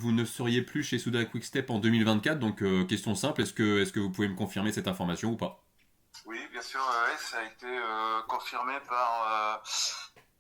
Vous ne seriez plus chez Souda Quickstep en 2024, donc question simple, est-ce que vous pouvez me confirmer cette information ou pas? Oui, bien sûr, ouais, ça a été confirmé par.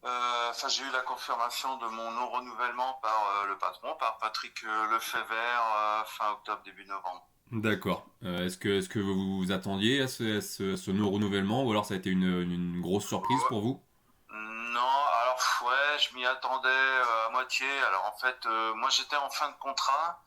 Enfin, j'ai eu la confirmation de mon non-renouvellement par le patron, par Patrick Lefebvre, fin octobre, début novembre. D'accord. Est-ce que vous vous attendiez à ce non-renouvellement ou alors ça a été une grosse surprise pour vous? Non, alors ouais, je m'y attendais à moitié. Alors en fait, moi j'étais en fin de contrat.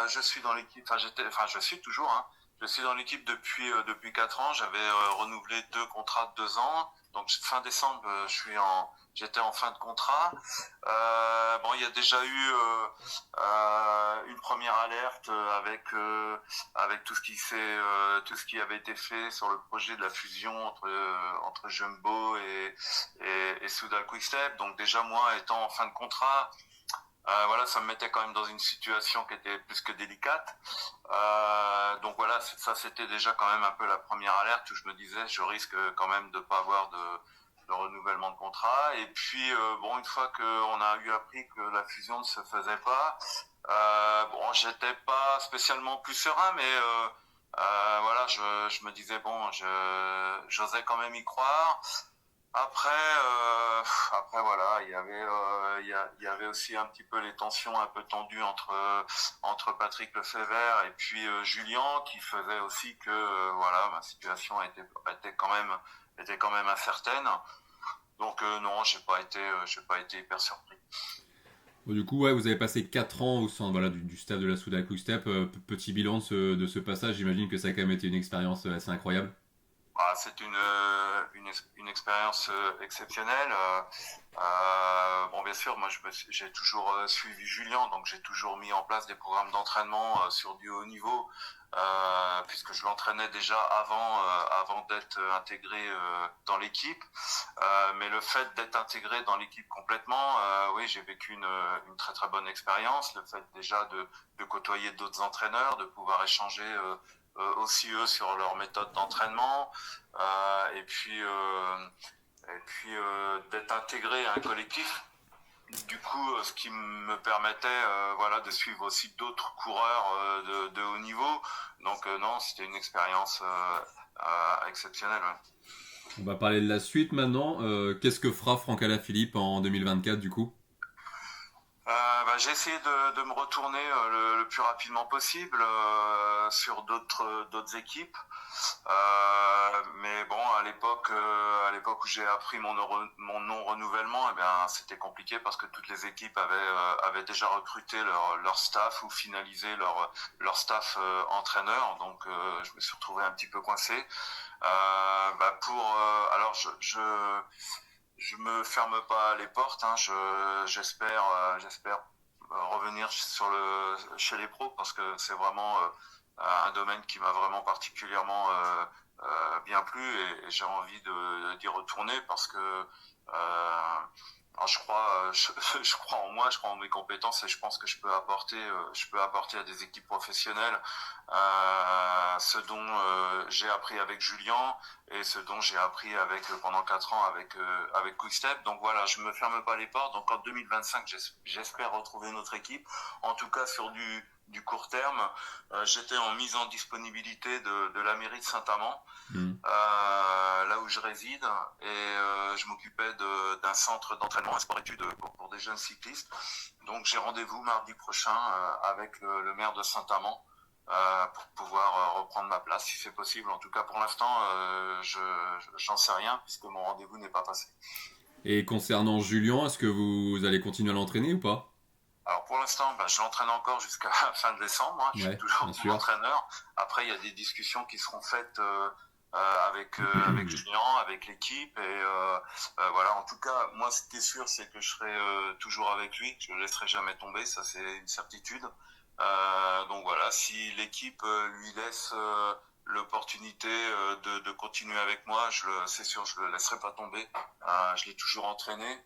Je suis dans l'équipe. Enfin je suis toujours. Hein. Je suis dans l'équipe depuis 4 ans. J'avais renouvelé 2 contrats de 2 ans. Donc fin décembre, j'étais en fin de contrat. Bon, il y a déjà eu une première alerte avec tout ce qui avait été fait sur le projet de la fusion entre Jumbo et Soudal Quickstep. Donc déjà moi étant en fin de contrat, voilà, ça me mettait quand même dans une situation qui était plus que délicate. Donc voilà, ça c'était déjà quand même un peu la première alerte où je me disais je risque quand même de pas avoir de renouvellement de contrat. Et puis bon, une fois qu'on a eu appris que la fusion ne se faisait pas, bon, j'étais pas spécialement plus serein, mais voilà, je me disais bon, j'osais quand même y croire. Après, après voilà, il y avait aussi un petit peu les tensions un peu tendues entre Patrick Lefebvre et puis Julien, qui faisait aussi que voilà, ma situation était quand même incertaine. Donc non, j'ai pas été hyper surpris. Bon, du coup, ouais, vous avez passé 4 ans au sein voilà, du staff de la Souda Quickstep. Petit bilan de ce passage, j'imagine que ça a quand même été une expérience assez incroyable. Ah, c'est une expérience exceptionnelle. Bon, bien sûr, moi, j'ai toujours suivi Julien, donc j'ai toujours mis en place des programmes d'entraînement sur du haut niveau, puisque je l'entraînais déjà avant d'être intégré dans l'équipe. Mais le fait d'être intégré dans l'équipe complètement, oui, j'ai vécu une très très bonne expérience. Le fait déjà de côtoyer d'autres entraîneurs, de pouvoir échanger aussi eux sur leur méthode d'entraînement, et puis d'être intégré à un collectif. Du coup, ce qui me permettait, voilà, de suivre aussi d'autres coureurs de haut niveau. Donc non, c'était une expérience exceptionnelle. Ouais. On va parler de la suite maintenant. Qu'est-ce que fera Franck Alaphilippe en 2024 du coup? Bah, j'ai essayé de me retourner le plus rapidement possible sur d'autres équipes. Mais bon, à l'époque où j'ai appris mon non renouvellement, eh bien c'était compliqué parce que toutes les équipes avaient déjà recruté leur staff ou finalisé leur staff entraîneur. Donc je me suis retrouvé un petit peu coincé. Bah alors je me ferme pas les portes. Hein. J'espère revenir chez les pros parce que c'est vraiment un domaine qui m'a vraiment particulièrement bien plu et j'ai envie d'y retourner parce que alors je crois en moi, je crois en mes compétences et je pense que je peux apporter à des équipes professionnelles ce dont j'ai appris avec Julien et ce dont j'ai appris pendant 4 ans avec Quickstep. Donc voilà, je me ferme pas les portes. Donc en 2025, j'espère retrouver notre équipe. En tout cas sur du court terme, j'étais en mise en disponibilité de la mairie de Saint-Amand, Hmm. là où je réside, et je m'occupais d'un centre d'entraînement et sport-études pour des jeunes cyclistes. Donc j'ai rendez-vous mardi prochain avec le maire de Saint-Amand pour pouvoir reprendre ma place, si c'est possible. En tout cas, pour l'instant, j'en sais rien puisque mon rendez-vous n'est pas passé. Et concernant Julien, est-ce que vous allez continuer à l'entraîner ou pas? Alors pour l'instant, bah, je l'entraîne encore jusqu'à la fin de décembre. Hein. Je suis Ouais, toujours bien son sûr. entraîneur. Après, il y a des discussions qui seront faites avec Julien, avec l'équipe. Et voilà. En tout cas, moi, ce qui est sûr, c'est que je serai toujours avec lui. Je le laisserai jamais tomber. Ça, c'est une certitude. Donc voilà. Si l'équipe lui laisse l'opportunité de continuer avec moi, c'est sûr, je le laisserai pas tomber. Je l'ai toujours entraîné.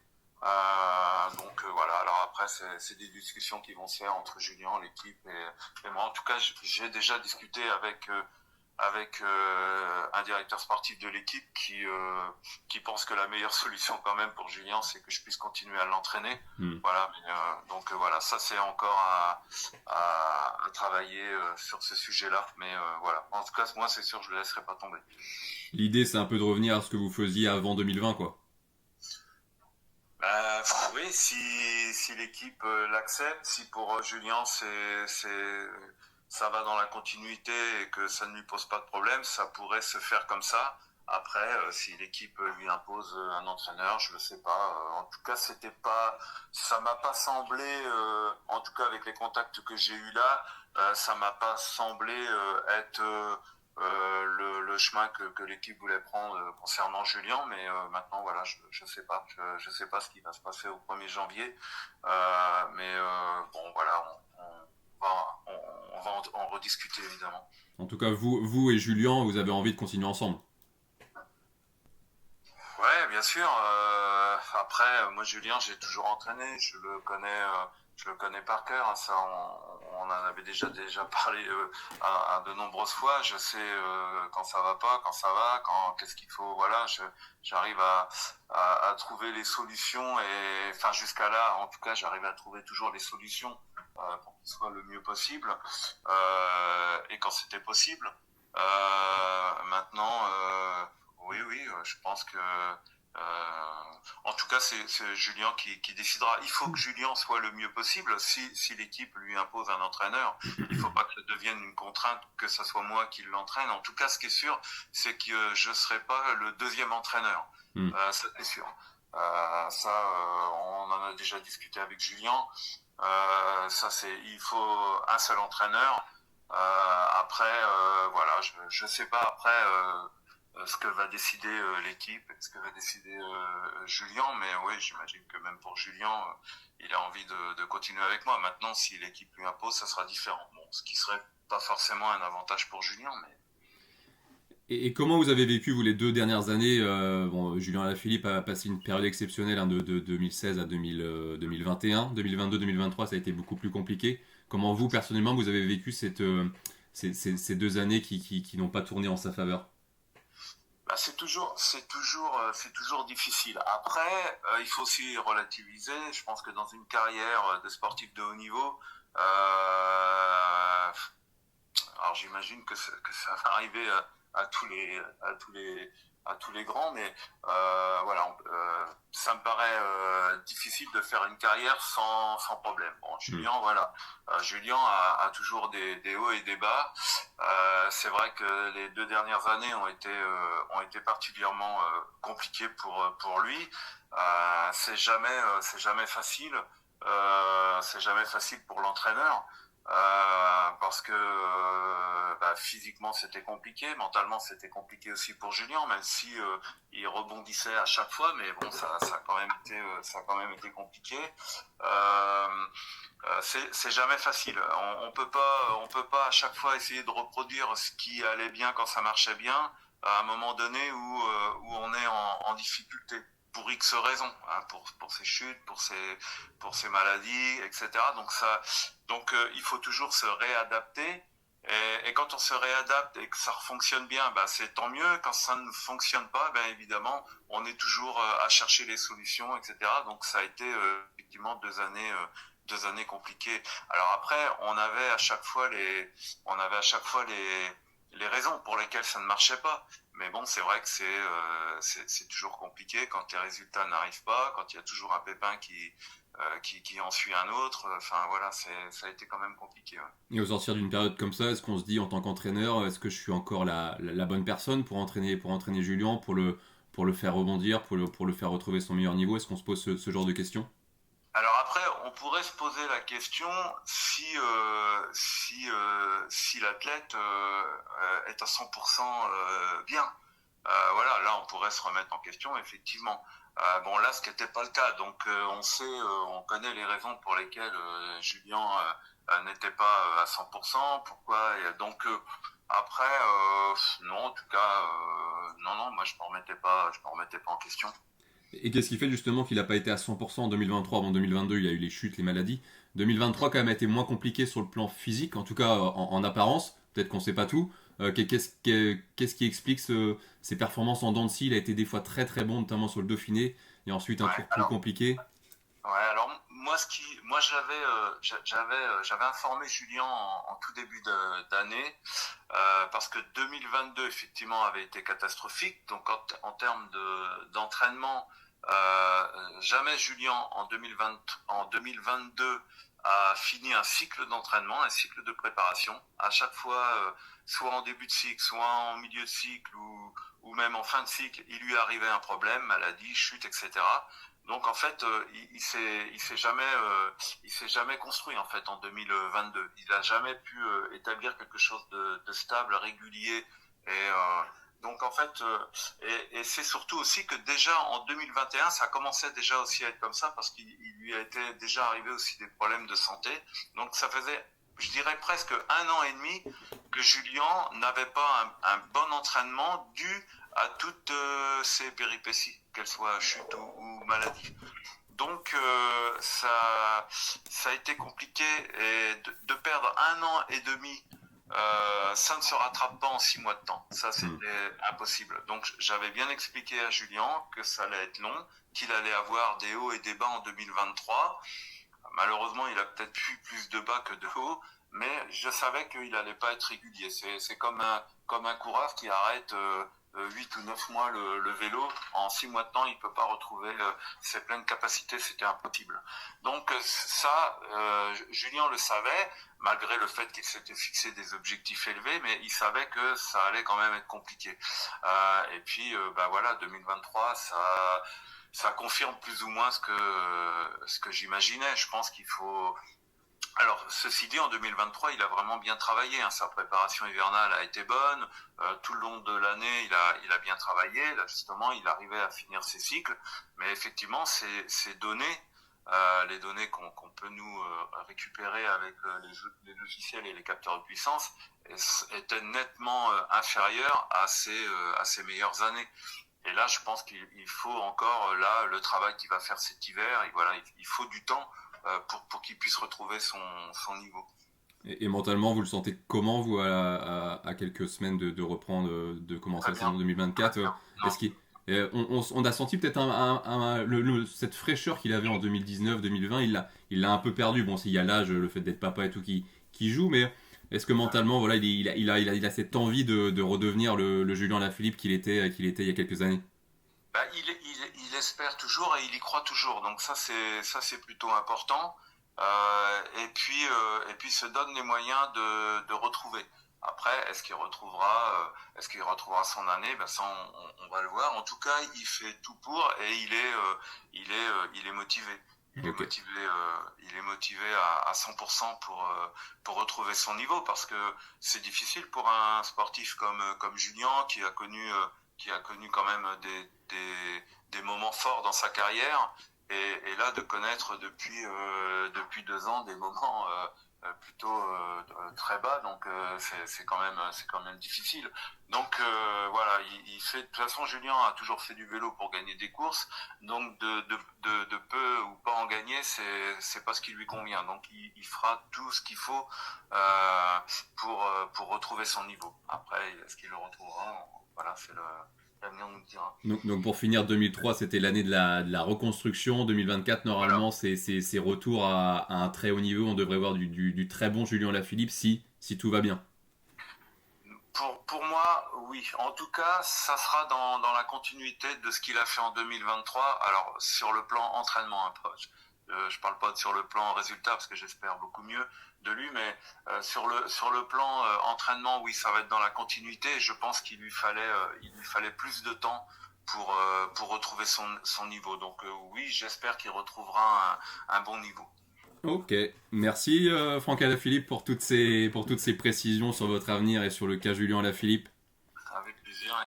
Donc voilà, alors après c'est des discussions qui vont se faire entre Julien, l'équipe et moi. En tout cas, j'ai déjà discuté avec un directeur sportif de l'équipe qui pense que la meilleure solution quand même pour Julien, c'est que je puisse continuer à l'entraîner. Hmm. Voilà, donc voilà, ça c'est encore à travailler sur ce sujet-là. Mais voilà, en tout cas, moi c'est sûr, je le laisserai pas tomber. L'idée, c'est un peu de revenir à ce que vous faisiez avant 2020, quoi. Oui, si l'équipe l'accepte, si pour Julien ça va dans la continuité et que ça ne lui pose pas de problème, ça pourrait se faire comme ça. Après, si l'équipe lui impose un entraîneur, je ne sais pas. En tout cas, ça m'a pas semblé, en tout cas avec les contacts que j'ai eus là, ça m'a pas semblé être le chemin que l'équipe voulait prendre concernant Julien, mais maintenant voilà, je sais pas, je sais pas ce qui va se passer au 1er janvier, mais bon voilà, on va en rediscuter évidemment. En tout cas, vous et Julien, vous avez envie de continuer ensemble. Ouais, bien sûr. Après, moi Julien, j'ai toujours entraîné, je le connais par cœur. Hein, ça, on en avait déjà parlé à de nombreuses fois. Je sais quand ça va pas, quand ça va, quand qu'est-ce qu'il faut. Voilà, j'arrive à trouver les solutions et enfin jusqu'à là, en tout cas, j'arrive à trouver toujours les solutions pour qu'il soit le mieux possible et quand c'était possible. Maintenant. Oui, oui, je pense que en tout cas c'est Julien qui décidera. Il faut que Julien soit le mieux possible. Si l'équipe lui impose un entraîneur, il ne faut pas que ça devienne une contrainte que ce soit moi qui l'entraîne. En tout cas, ce qui est sûr, c'est que je ne serai pas le deuxième entraîneur. Hmm. Ça c'est sûr. On en a déjà discuté avec Julien. Il faut un seul entraîneur. Après, voilà, je sais pas après ce que va décider l'équipe, ce que va décider Julien, mais oui, j'imagine que même pour Julien, il a envie de continuer avec moi. Maintenant, si l'équipe lui impose, ça sera différent. Bon, ce qui serait pas forcément un avantage pour Julien, mais Et comment vous avez vécu, vous, les 2 dernières années bon, Julien Alaphilippe a passé une période exceptionnelle hein, de 2016 à 2021. 2022-2023, ça a été beaucoup plus compliqué. Comment vous, personnellement, vous avez vécu ces 2 années qui n'ont pas tourné en sa faveur? bah, c'est toujours difficile. Après, il faut aussi relativiser. Je pense que dans une carrière de sportif de haut niveau, alors j'imagine que ça va arriver à tous les grands, mais voilà, ça me paraît difficile de faire une carrière sans problème. Bon, Hmm. Julien, voilà, Julien a toujours des hauts et des bas. C'est vrai que les 2 dernières années ont été particulièrement compliquées pour lui. C'est jamais facile. C'est jamais facile pour l'entraîneur parce que physiquement c'était compliqué, mentalement c'était compliqué aussi pour Julien, même si il rebondissait à chaque fois, mais bon ça a ça a quand même été compliqué. C'est jamais facile. On peut pas à chaque fois essayer de reproduire ce qui allait bien quand ça marchait bien à un moment donné où on est en difficulté pour X raisons, hein, pour ses chutes, pour ses maladies, etc. Donc il faut toujours se réadapter. Et quand on se réadapte et que ça fonctionne bien, bah, c'est tant mieux. Quand ça ne fonctionne pas, ben évidemment, on est toujours à chercher les solutions, etc. Donc ça a été effectivement 2 années compliquées. Alors après, on avait à chaque fois les raisons pour lesquelles ça ne marchait pas. Mais bon, c'est vrai que c'est toujours compliqué quand les résultats n'arrivent pas, quand il y a toujours un pépin qui en suit un autre. Enfin voilà, ça a été quand même compliqué. Ouais. Et au sortir d'une période comme ça, est-ce qu'on se dit en tant qu'entraîneur, est-ce que je suis encore la bonne personne pour entraîner Julien, pour le faire rebondir, pour le faire retrouver son meilleur niveau? Est-ce qu'on se pose ce genre de questions? Alors après, on pourrait se poser la question si l'athlète est à 100% bien. Voilà, là on pourrait se remettre en question effectivement. Bon là, ce qui n'était pas le cas. Donc on connaît les raisons pour lesquelles Julien n'était pas à 100%. Pourquoi? Et donc après, non, en tout cas, non, moi je me remettais pas en question. Et qu'est-ce qui fait justement qu'il n'a pas été à 100% en 2023? Avant 2022, il y a eu les chutes, les maladies. 2023 quand même a été moins compliqué sur le plan physique, en tout cas en apparence. peut-être qu'on sait pas tout. Qu'est-ce qui explique ses performances en dents de scie? Il a été des fois très très bon, notamment sur le Dauphiné, et ensuite un Ouais, tour plus compliqué. ouais, alors moi j'avais informé Julien en tout début d'année parce que 2022 effectivement avait été catastrophique. Donc en termes d'entraînement, jamais Julien en 2022 a fini un cycle d'entraînement, un cycle de préparation. À chaque fois, soit en début de cycle, soit en milieu de cycle ou même en fin de cycle, il lui arrivait un problème, maladie, chute, etc. Donc en fait, il s'est jamais construit en fait en 2022. Il a jamais pu établir quelque chose de stable, régulier. Et donc en fait, et c'est surtout aussi que déjà en 2021, ça commençait déjà aussi à être comme ça parce qu'il lui a été déjà arrivé aussi des problèmes de santé. Donc ça faisait, je dirais presque 1 an et demi que Julien n'avait pas un bon entraînement dû à toutes ces péripéties, qu'elles soient chute ou maladie. Donc ça a été compliqué et de perdre 1 an et demi, ça ne se rattrape pas en 6 mois de temps. Ça Hmm. c'était impossible. Donc j'avais bien expliqué à Julien que ça allait être long, qu'il allait avoir des hauts et des bas en 2023. Malheureusement, il a peut-être eu plus de bas que de hauts, mais je savais qu'il n'allait pas être régulier. C'est comme un coureur qui arrête 8 ou 9 mois le vélo. En 6 mois de temps, il ne peut pas retrouver ses pleines capacités. C'était impossible. Donc ça, Julien le savait, malgré le fait qu'il s'était fixé des objectifs élevés, mais il savait que ça allait quand même être compliqué. Et puis, bah voilà, 2023, ça confirme plus ou moins ce que j'imaginais. Je pense qu'il faut. Alors, ceci dit, en 2023, il a vraiment bien travaillé. Hein. Sa préparation hivernale a été bonne. Tout le long de l'année, il a bien travaillé. Là, justement, il arrivait à finir ses cycles. Mais effectivement, ces données, les données qu'on peut nous récupérer avec les logiciels et les capteurs de puissance, étaient nettement inférieures à ses meilleures années. Et là, je pense qu'il faut encore là le travail qu'il va faire cet hiver. Et voilà, il faut du temps pour qu'il puisse retrouver son niveau. Et mentalement, vous le sentez comment, vous, à quelques semaines de reprendre, de commencer Très la saison bien, très 2024? bien. Est-ce Non. qu'il, on a senti peut-être cette fraîcheur qu'il avait en 2019-2020, il l'a un peu perdu. Bon, s'il y a l'âge, le fait d'être papa et tout qui joue, mais est-ce que mentalement, voilà, il a cette envie de redevenir le Julien Lafilippe qu'il était il y a quelques années? Bah, il espère toujours et il y croit toujours. Donc ça c'est plutôt important. Et puis se donne les moyens de retrouver. Après, est-ce qu'il retrouvera son année? Ben ça, on va le voir. En tout cas, il fait tout pour et il est motivé. Ok. Il est motivé à 100% pour retrouver son niveau parce que c'est difficile pour un sportif comme Julien qui a connu quand même des moments forts dans sa carrière et là de connaître depuis 2 ans des moments plutôt très bas, donc c'est quand même difficile. Donc voilà, il fait de toute façon Julien a toujours fait du vélo pour gagner des courses, donc de peu ou pas en gagner, c'est pas ce qui lui convient. Donc il fera tout ce qu'il faut pour retrouver son niveau. Après, est-ce qu'il le retrouvera? Voilà, c'est l'avenir nous le dira. Donc pour finir, 2003, c'était l'année de la reconstruction. 2024, Voilà. normalement, c'est retour à un très haut niveau. On devrait voir du très bon Julien Lafilippe si tout va bien. Pour moi, oui. En tout cas, ça sera dans la continuité de ce qu'il a fait en 2023. Alors, sur le plan entraînement, hein, je parle pas sur le plan résultat parce que j'espère beaucoup mieux de lui, mais sur le plan entraînement, oui, ça va être dans la continuité. Je pense il lui fallait plus de temps pour retrouver son niveau. Donc oui, j'espère qu'il retrouvera un bon niveau. Ok, merci Franck Alaphilippe pour toutes ces précisions sur votre avenir et sur le cas Julien Alaphilippe. Avec plaisir.